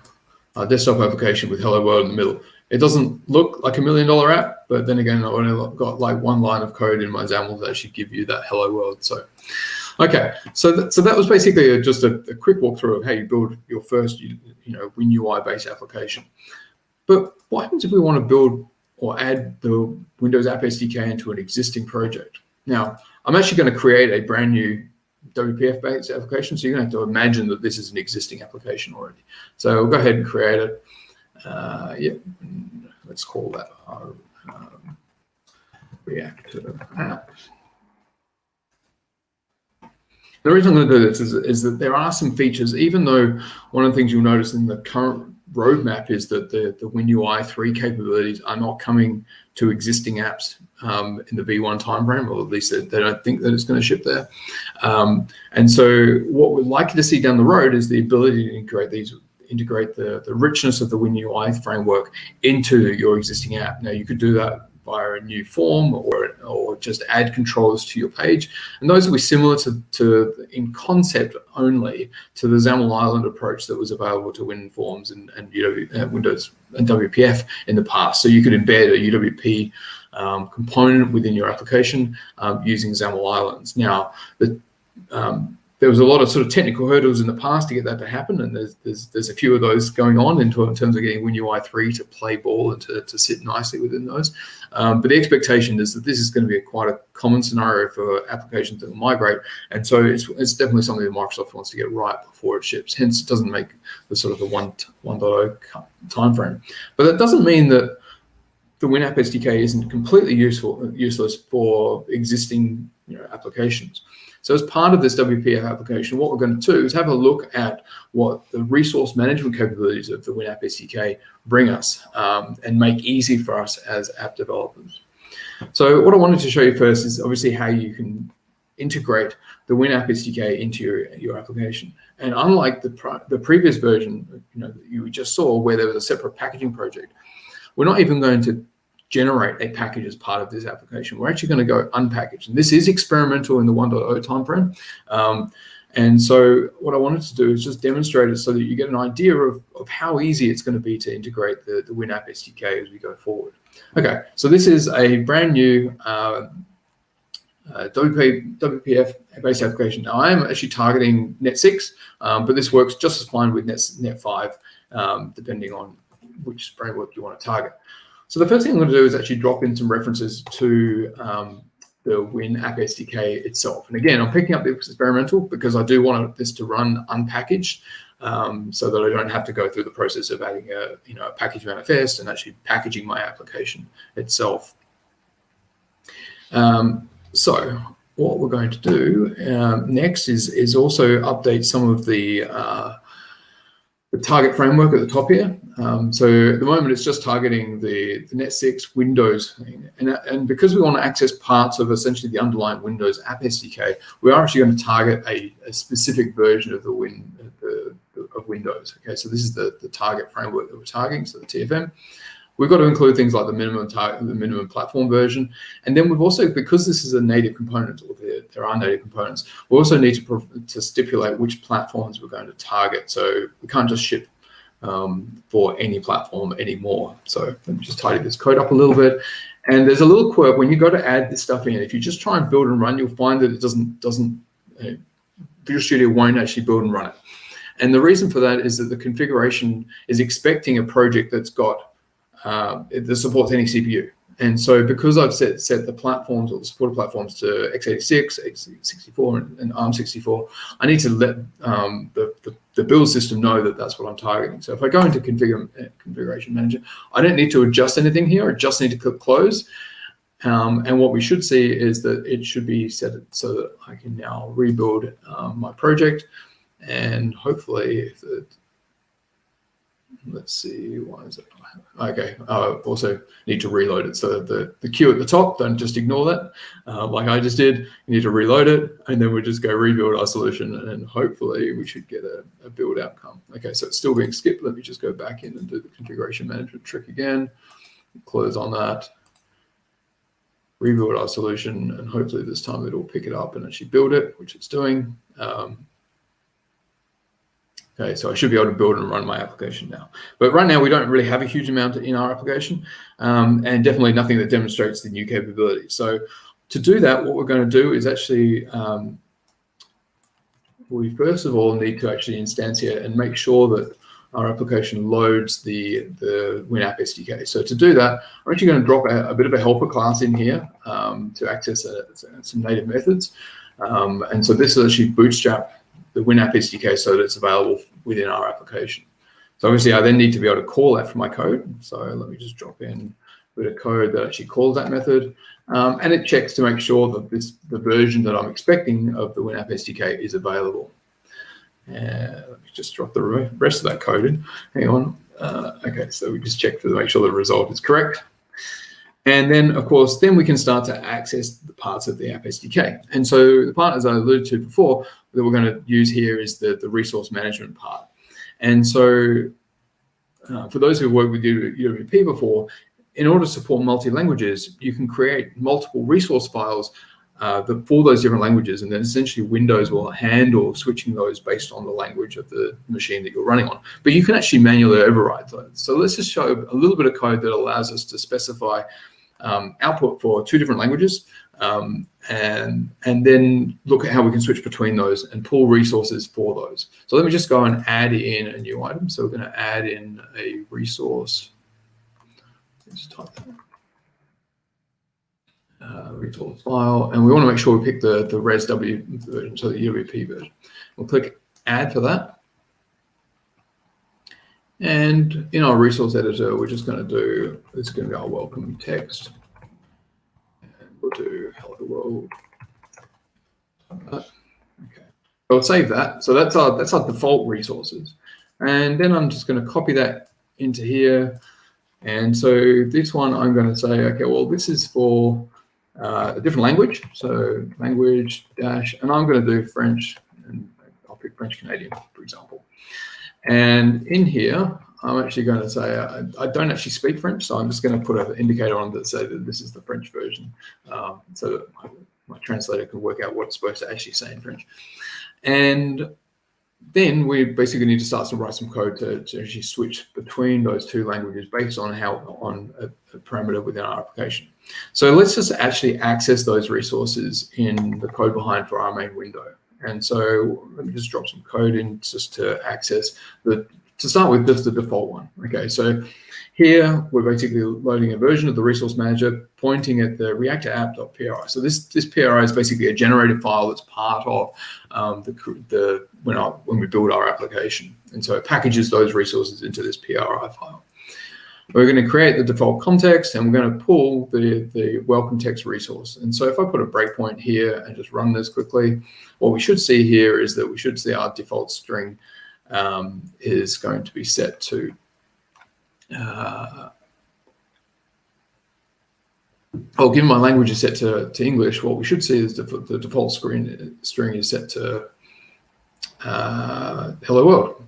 Speaker 2: our desktop application with Hello World in the middle. It doesn't look like $1 million app, but then again I've only got like one line of code in my XAML that actually give you that Hello World. So okay, so that was basically just a quick walkthrough of how you build your first, WinUI-based application. But what happens if we want to build or add the Windows App SDK into an existing project? Now, I'm actually going to create a brand new WPF-based application, so you're going to have to imagine that this is an existing application already. So we'll go ahead and create it. Let's call that our Reactor app. The reason I'm going to do this is that there are some features, even though one of the things you'll notice in the current roadmap is that the WinUI 3 capabilities are not coming to existing apps in the V1 timeframe, or at least they don't think that it's going to ship there. And so what we're likely to see down the road is the ability to integrate the richness of the WinUI framework into your existing app. Now, you could do that via a new form or just add controls to your page. And those will be similar to in concept only, to the XAML Island approach that was available to WinForms and Windows and WPF in the past. So you could embed a UWP component within your application using XAML Islands. Now, there was a lot of sort of technical hurdles in the past to get that to happen, and there's a few of those going on in terms of getting WinUI 3 to play ball and to sit nicely within those. But the expectation is that this is going to be quite a common scenario for applications that will migrate, and so it's definitely something that Microsoft wants to get right before it ships. Hence, it doesn't make the sort of the 1.0 timeframe. But that doesn't mean that the WinApp SDK isn't completely useless for existing applications. So as part of this WPF application, what we're going to do is have a look at what the resource management capabilities of the WinApp SDK bring us and make easy for us as app developers. So what I wanted to show you first is obviously how you can integrate the WinApp SDK into your application. And unlike the previous version, that you just saw, where there was a separate packaging project, we're not even going to generate a package as part of this application. We're actually going to go unpackaged. And this is experimental in the 1.0 timeframe. And so what I wanted to do is just demonstrate it so that you get an idea of how easy it's going to be to integrate the WinApp SDK as we go forward. Okay, so this is a brand new WPF-based application. Now, I am actually targeting Net 6, but this works just as fine with Net 5, depending on which framework you want to target. So the first thing I'm going to do is actually drop in some references to the WinApp SDK itself. And again, I'm picking up the experimental because I do want this to run unpackaged, so that I don't have to go through the process of adding a package manifest and actually packaging my application itself. So what we're going to do next is also update some of the target framework at the top here. So at the moment, it's just targeting the Net 6 Windows thing. And because we want to access parts of essentially the underlying Windows App SDK, we are actually going to target a specific version of of Windows. Okay, so this is the target framework that we're targeting, so the TFM. We've got to include things like the minimum platform version. And then we've also, because this is a native component, or there are native components, we also need to stipulate which platforms we're going to target. So we can't just ship for any platform anymore. So let me just tidy this code up a little bit. And there's a little quirk when you go to add this stuff in. If you just try and build and run, you'll find that it doesn't Visual Studio won't actually build and run it. And the reason for that is that the configuration is expecting a project that's got that supports any CPU. And so because I've set the platforms, or the supported platforms, to x86, x64, and ARM64, I need to let the build system know that that's what I'm targeting. So if I go into Configuration Manager, I don't need to adjust anything here. I just need to click Close. And what we should see is that it should be set so that I can now rebuild my project. And hopefully, let's see, why is it? Okay, also need to reload it. So the queue at the top, don't just ignore that. Like I just did, you need to reload it, and then we'll just go rebuild our solution, and hopefully we should get a build outcome. Okay, so it's still being skipped. Let me just go back in and do the configuration management trick again. Close on that. Rebuild our solution, and hopefully this time it'll pick it up and actually build it, which it's doing. Okay, so I should be able to build and run my application now. But right now, we don't really have a huge amount in our application, and definitely nothing that demonstrates the new capability. So to do that, what we're going to do is actually, we first of all need to actually instantiate and make sure that our application loads the WinApp SDK. So to do that, I'm actually going to drop a bit of a helper class in here to access some native methods. And so this will actually bootstrap the WinApp SDK so that it's available within our application. So obviously, I then need to be able to call that from my code. So let me just drop in a bit of code that actually calls that method. And it checks to make sure that the version that I'm expecting of the WinApp SDK is available. Let me just drop the rest of that code in. Hang on. Okay, so we just check to make sure the result is correct. And then, of course, then we can start to access the parts of the app SDK. And so the part, as I alluded to before, that we're going to use here is the resource management part. And so for those who've worked with UWP before, in order to support multi-languages, you can create multiple resource files for those different languages, and then essentially Windows will handle switching those based on the language of the machine that you're running on. But you can actually manually override those. So let's just show a little bit of code that allows us to specify output for 2 different languages, and then look at how we can switch between those and pull resources for those. So let me just go and add in a new item. So we're going to add in a resource. Let's type that. Resource file, and we want to make sure we pick the ResW version, so the UWP version. We'll click Add for that. And in our resource editor, we're just going to do, this is going to be our welcome text. And we'll do hello world. Okay. So I'll save that. So that's our default resources. And then I'm just going to copy that into here. And so this one, I'm going to say, okay, well, this is for a different language. So language dash, and I'm going to do French, and I'll pick French Canadian, for example. And in here, I'm actually going to say I don't actually speak French, so I'm just going to put an indicator on that say that this is the French version, so that my translator can work out what it's supposed to actually say in French. And then we basically need to start to write some code to actually switch between those two languages based on a parameter within our application. So let's just actually access those resources in the code behind for our main window. And so let me just drop some code in just to access to start with just the default one. Okay, so here we're basically loading a version of the resource manager pointing at the reactor app.pri. So this PRI is basically a generated file that's part of when we build our application. And so it packages those resources into this PRI file. We're going to create the default context, and we're going to pull the welcome text resource. And so if I put a breakpoint here and just run this quickly, what we should see here is that we should see our default string is going to be set to given my language is set to English, what we should see is the default string is set to hello world,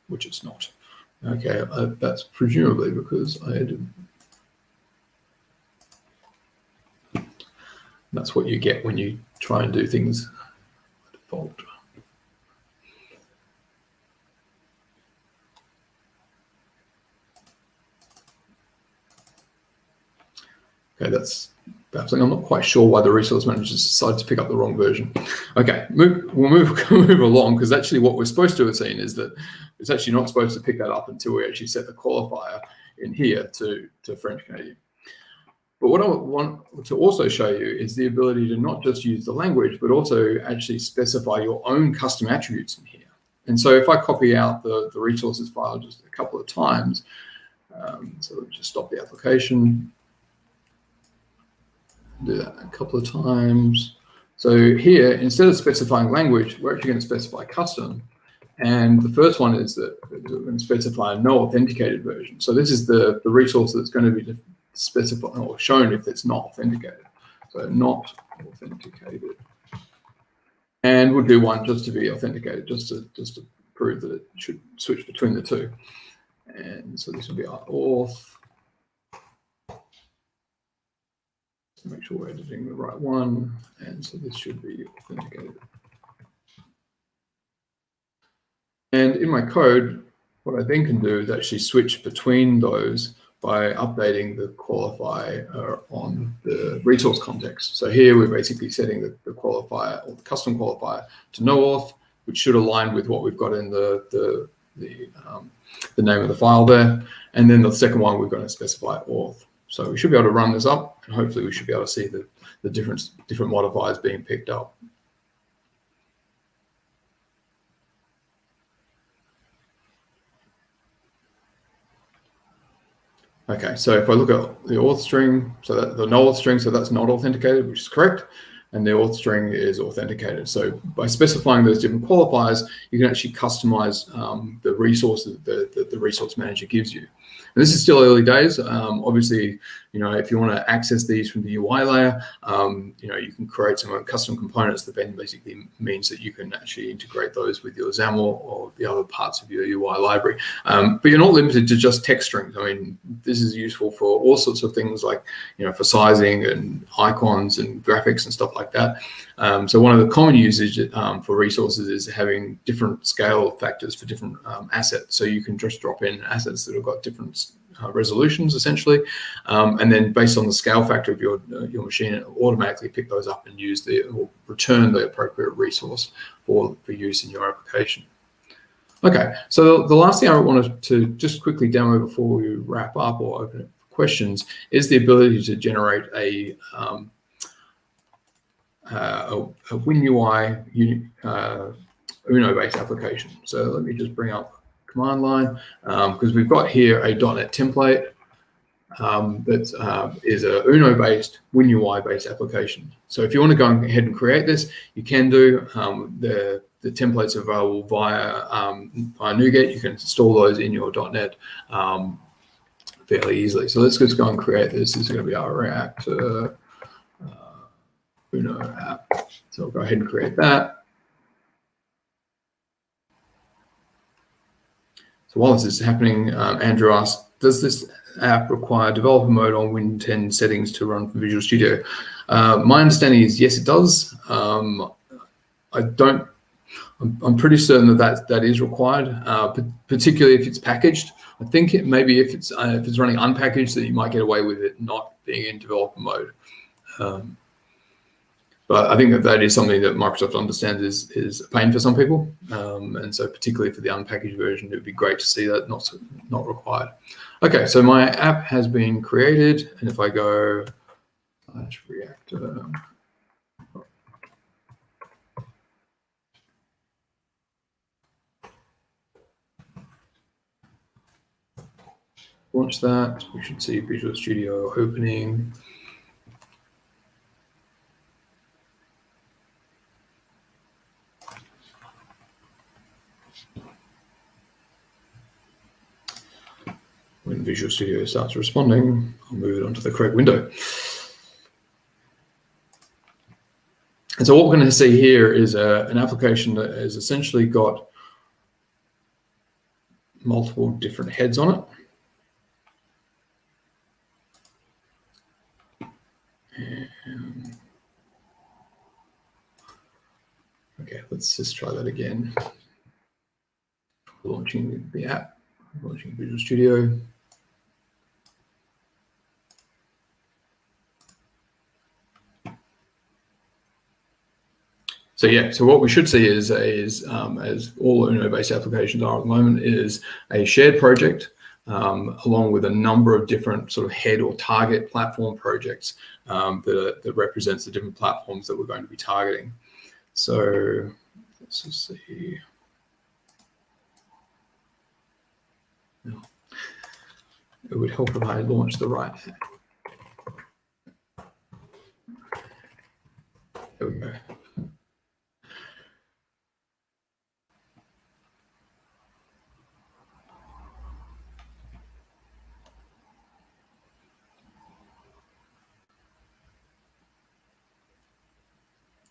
Speaker 2: which it's not. Okay, that's presumably because I didn't. That's what you get when you try and do things by default. Okay, that's baffling. I'm not quite sure why the resource manager decided to pick up the wrong version. Okay, we'll move along, because actually what we're supposed to have seen is that it's actually not supposed to pick that up until we actually set the qualifier in here to French Canadian. But what I want to also show you is the ability to not just use the language, but also actually specify your own custom attributes in here. And so if I copy out the resources file just a couple of times, so let's just stop the application. Do that a couple of times. So here, instead of specifying language, we're actually going to specify custom. And the first one is that we're going to specify a no authenticated version. So this is the resource that's going to be specified or shown if it's not authenticated. So not authenticated. And we'll do one just to be authenticated, just to prove that it should switch between the two. And so this will be our auth. Make sure we're editing the right one, and so this should be authenticated. And in my code, what I then can do is actually switch between those by updating the qualifier on the resource context. So here we're basically setting the qualifier or the custom qualifier to no auth, which should align with what we've got in the name of the file there. And then the second one, we're going to specify auth. So we should be able to run this up, and hopefully we should be able to see the different modifiers being picked up. Okay, so if I look at the auth string, so that the no auth string, so that's not authenticated, which is correct, and the auth string is authenticated. So by specifying those different qualifiers, you can actually customize the resource that the resource manager gives you. And this is still early days. Obviously, if you want to access these from the UI layer, you can create some custom components that then basically means that you can actually integrate those with your XAML or the other parts of your UI library. But you're not limited to just text strings. I mean, this is useful for all sorts of things like, for sizing and icons and graphics and stuff like that. So one of the common usage for resources is having different scale factors for different assets. So you can just drop in assets that have got different resolutions essentially, and then based on the scale factor of your machine, it will automatically pick those up and or return the appropriate resource for use in your application. Okay, so the last thing I wanted to just quickly demo before we wrap up or open it for questions is the ability to generate a WinUI Uni Uno-based application. So let me just bring up command line, because we've got here a .NET template that is a Uno-based, WinUI-based application. So if you want to go ahead and create this, you can do. The templates are available via NuGet. You can install those in your .NET fairly easily. So let's just go and create this. This is going to be our React Uno app. So I'll go ahead and create that. So while this is happening, Andrew asked, does this app require developer mode on Win 10 settings to run from Visual Studio? My understanding is yes, it does. I'm pretty certain that is required, particularly if it's packaged. I think maybe if it's running unpackaged, that you might get away with it not being in developer mode. But I think that is something that Microsoft understands is a pain for some people, and so particularly for the unpackaged version, it would be great to see that not required. Okay, so my app has been created, and if I go /reactor, launch that, we should see Visual Studio opening. When Visual Studio starts responding, I'll move it onto the correct window. And so what we're going to see here is an application that has essentially got multiple different heads on it. And, okay, let's just try that again. Launching the app, launching Visual Studio. So yeah, so what we should see is as all Uno-based applications are at the moment, is a shared project along with a number of different sort of head or target platform projects that represents the different platforms that we're going to be targeting. So let's just see. It would help if I launch the right. There we go.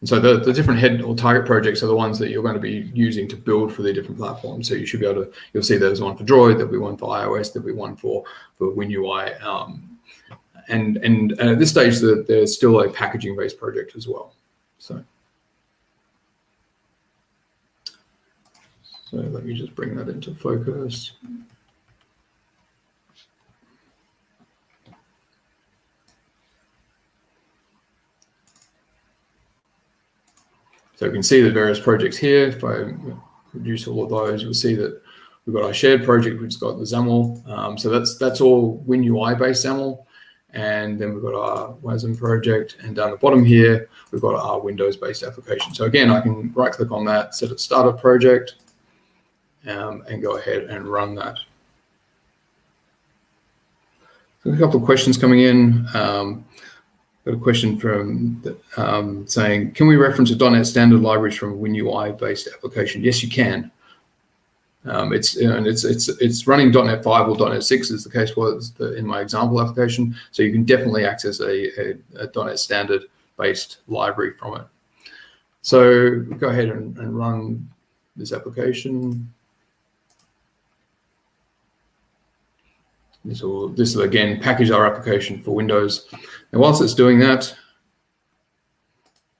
Speaker 2: So the different head or target projects are the ones that you're going to be using to build for the different platforms. So you should be able to, you'll see there's one for Droid, there'll be one for iOS, there'll be one for WinUI. And at this stage, there's still a packaging-based project as well. So let me just bring that into focus. So you can see the various projects here. If I reduce all of those, you'll see that we've got our shared project, which has got the XAML. So that's all WinUI-based XAML. And then we've got our WASM project. And down the bottom here, we've got our Windows-based application. So again, I can right-click on that, set it startup project, and go ahead and run that. So a couple of questions coming in. Got a question from saying, can we reference a .NET standard libraries from a WinUI-based application? Yes, you can. It's running .NET 5 or .NET 6, as the case was in my example application. So you can definitely access a .NET standard-based library from it. So go ahead and run this application. This will again package our application for Windows. And whilst it's doing that,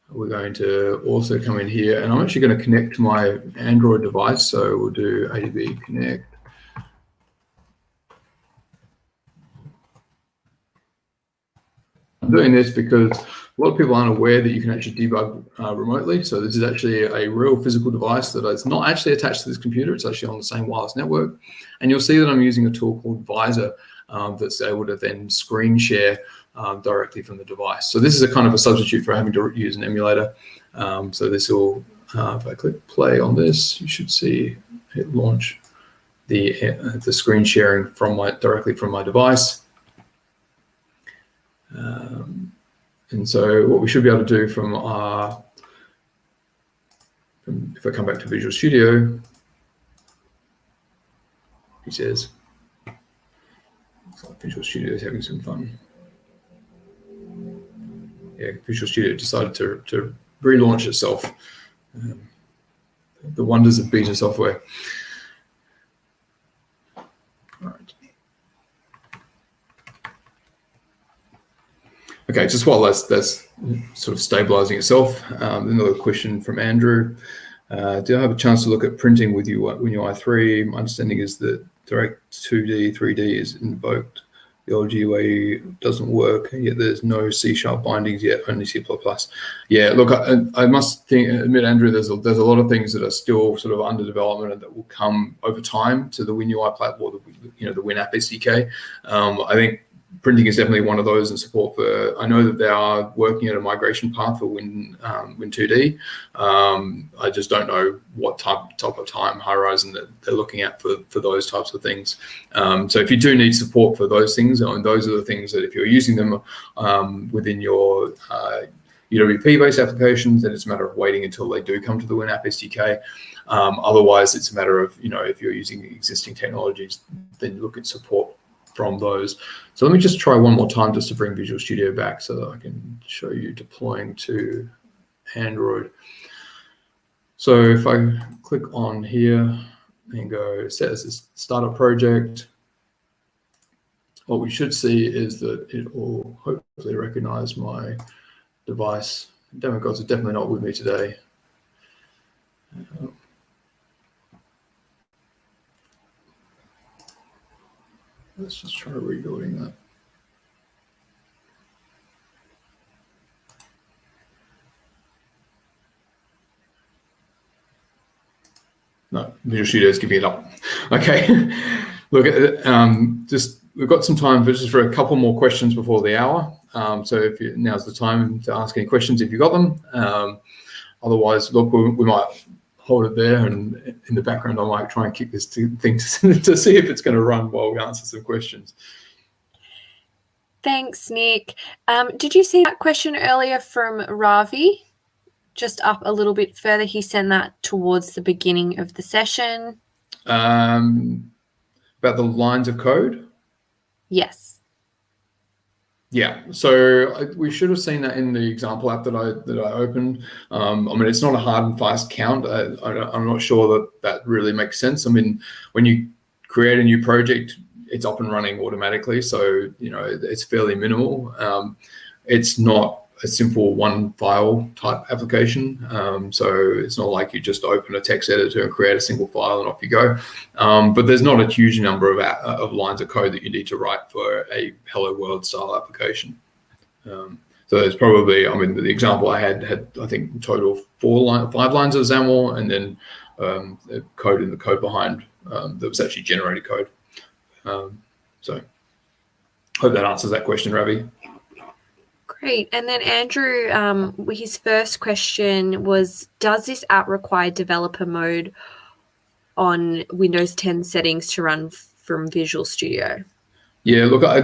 Speaker 2: we're going to also come in here, and I'm actually going to connect to my Android device. So we'll do ADB connect. I'm doing this because a lot of people aren't aware that you can actually debug remotely. So this is actually a real physical device that is not actually attached to this computer. It's actually on the same wireless network. And you'll see that I'm using a tool called Visor that's able to then screen share directly from the device. So this is a kind of a substitute for having to use an emulator. So this will, if I click play on this, you should see it launch the screen sharing directly from my device. And so what we should be able to do if I come back to Visual Studio, he says, looks like Visual Studio is having some fun. Yeah, Visual Studio decided to relaunch itself. The wonders of beta software. Okay, just while that's sort of stabilizing itself, another question from Andrew. Do I have a chance to look at printing with WinUI 3? My understanding is that direct 2D, 3D is invoked. The old GUI doesn't work, and yet there's no C# bindings yet, only C++. Yeah, look, I must admit, Andrew, there's a lot of things that are still sort of under development and that will come over time to the WinUI platform, the Win App SDK. I think printing is definitely one of those, and support for. I know that they are working at a migration path for Win 2D. I just don't know what type of time horizon that they're looking at for those types of things. So if you do need support for those things, and those are the things that if you're using them within your UWP-based applications, then it's a matter of waiting until they do come to the Win App SDK. Otherwise, it's a matter of, if you're using existing technologies, then look at support from those. So let me just try one more time just to bring Visual Studio back so that I can show you deploying to Android. So if I click on here and go set as a startup project, what we should see is that it will hopefully recognize my device. Demigods are definitely not with me today. Let's just try rebuilding that. No, Visual Studio is giving it up. Okay, look, we've got some time for a couple more questions before the hour. So now's the time to ask any questions if you got them. Otherwise, look, we might hold it there, and in the background, I might try and kick this thing to see if it's going to run while we answer some questions.
Speaker 1: Thanks, Nick. Did you see that question earlier from Ravi? Just up a little bit further, he sent that towards the beginning of the session.
Speaker 2: About the lines of code?
Speaker 1: Yes.
Speaker 2: Yeah, so we should have seen that in the example app that I opened. I mean, it's not a hard and fast count. I'm not sure that really makes sense. I mean, when you create a new project, it's up and running automatically. So, it's fairly minimal. It's not a simple one file type application. So it's not like you just open a text editor and create a single file and off you go. But there's not a huge number of lines of code that you need to write for a Hello World style application. So there's probably, the example I had I think total 5 lines of XAML, and then the code in the code behind that was actually generated code. So hope that answers that question, Ravi.
Speaker 1: Great. And then Andrew, his first question was, does this app require developer mode on Windows 10 settings to run from Visual Studio?
Speaker 2: Yeah, look, I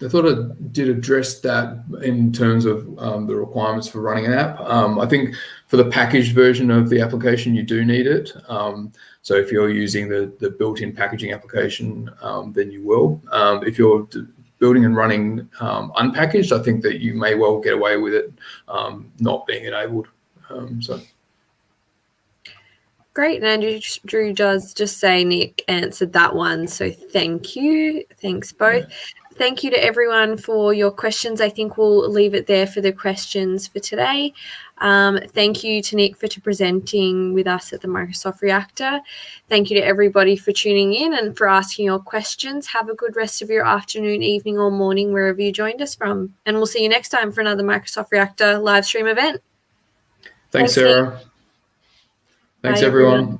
Speaker 2: thought I did address that in terms of the requirements for running an app. I think for the packaged version of the application, you do need it. So if you're using the built-in packaging application, then you will. If you're building and running unpackaged, I think that you may well get away with it not being enabled.
Speaker 1: Great. And Andrew does just say Nick answered that one. So thank you. Thanks both. Yeah. Thank you to everyone for your questions. I think we'll leave it there for the questions for today. Thank you to Nick for presenting with us at the Microsoft Reactor. Thank you to everybody for tuning in and for asking your questions. Have a good rest of your afternoon, evening, or morning, wherever you joined us from. And we'll see you next time for another Microsoft Reactor live stream event.
Speaker 2: Thanks, Sarah. Thanks,
Speaker 1: Bye,
Speaker 2: everyone.